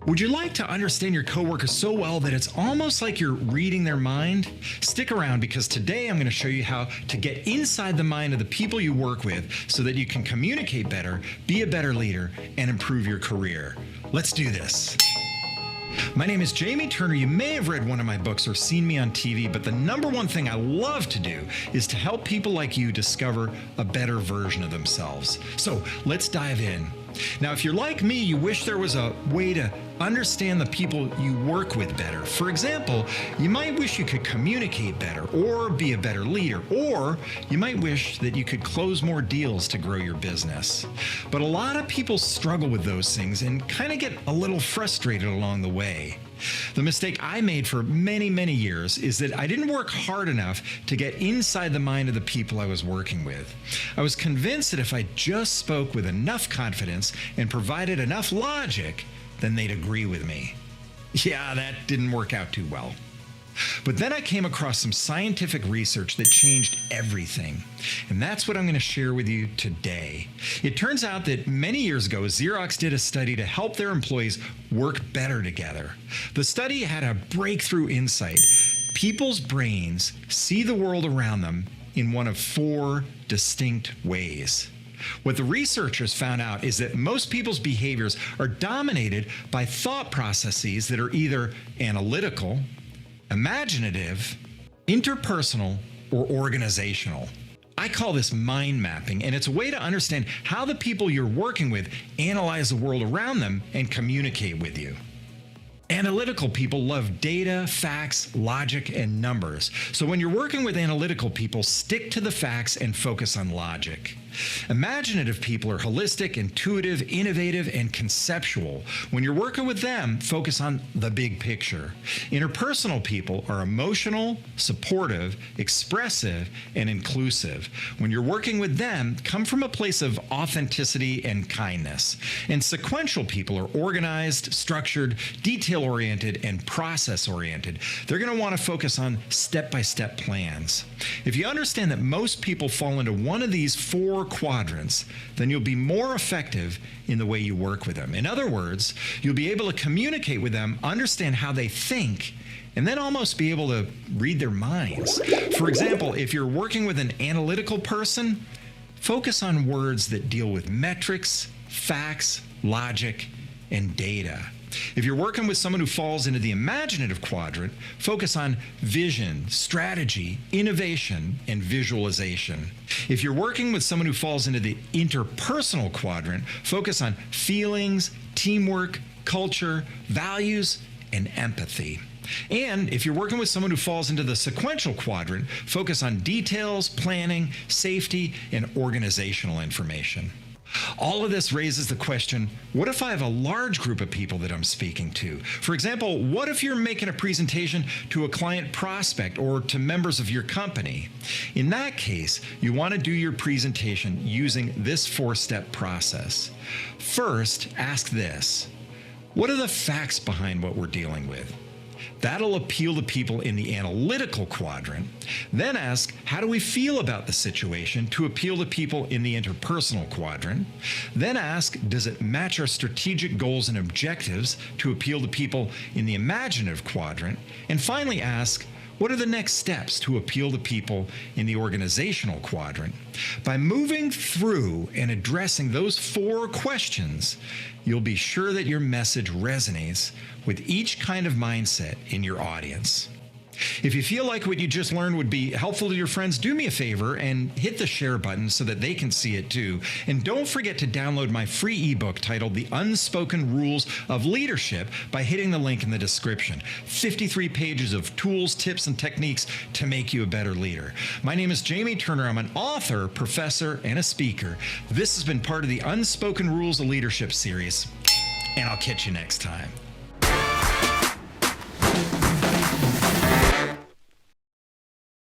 Would you like to understand your coworker so well that it's almost like you're reading their mind? Stick around because today I'm going to show you how to get inside the mind of the people you work with so that you can communicate better, be a better leader, and improve your career. Let's do this. My name is Jamie Turner. You may have read one of my books or seen me on TV, but the number one thing I love to do is to help people like you discover a better version of themselves. So let's dive in. Now, if you're like me, you wish there was a way to understand the people you work with better. For example, you might wish you could communicate better or be a better leader, or you might wish that you could close more deals to grow your business. But a lot of people struggle with those things and kind of get a little frustrated along the way. The mistake I made for many, many years is that I didn't work hard enough to get inside the mind of the people I was working with. I was convinced that if I just spoke with enough confidence and provided enough logic, then they'd agree with me. Yeah, that didn't work out too well. But then I came across some scientific research that changed everything. And that's what I'm going to share with you today. It turns out that many years ago, Xerox did a study to help their employees work better together. The study had a breakthrough insight. People's brains see the world around them in one of four distinct ways. What the researchers found out is that most people's behaviors are dominated by thought processes that are either analytical, imaginative, interpersonal, or organizational. I call this mind mapping, and it's a way to understand how the people you're working with analyze the world around them and communicate with you. Analytical people love data, facts, logic, and numbers. So when you're working with analytical people, stick to the facts and focus on logic. Imaginative people are holistic, intuitive, innovative, and conceptual. When you're working with them, focus on the big picture. Interpersonal people are emotional, supportive, expressive, and inclusive. When you're working with them, come from a place of authenticity and kindness. And sequential people are organized, structured, detail-oriented, and process-oriented. They're going to want to focus on step-by-step plans. If you understand that most people fall into one of these four quadrants, then you'll be more effective in the way you work with them. In other words, you'll be able to communicate with them, understand how they think, and then almost be able to read their minds. For example, if you're working with an analytical person, focus on words that deal with metrics, facts, logic, and data. If you're working with someone who falls into the imaginative quadrant, focus on vision, strategy, innovation, and visualization. If you're working with someone who falls into the interpersonal quadrant, focus on feelings, teamwork, culture, values, and empathy. And if you're working with someone who falls into the sequential quadrant, focus on details, planning, safety, and organizational information. All of this raises the question, what if I have a large group of people that I'm speaking to? For example, what if you're making a presentation to a client prospect or to members of your company? In that case, you want to do your presentation using this four-step process. First, ask this: what are the facts behind what we're dealing with? That'll appeal to people in the analytical quadrant. Then ask, how do we feel about the situation, to appeal to people in the interpersonal quadrant. Then ask, does it match our strategic goals and objectives, to appeal to people in the imaginative quadrant. And finally ask, what are the next steps to appeal to people in the organizational quadrant? By moving through and addressing those four questions, you'll be sure that your message resonates with each kind of mindset in your audience. If you feel like what you just learned would be helpful to your friends, do me a favor and hit the share button so that they can see it too. And don't forget to download my free ebook titled The Unspoken Rules of Leadership by hitting the link in the description. 53 pages of tools, tips, and techniques to make you a better leader. My name is Jamie Turner. I'm an author, professor, and a speaker. This has been part of the Unspoken Rules of Leadership series, and I'll catch you next time.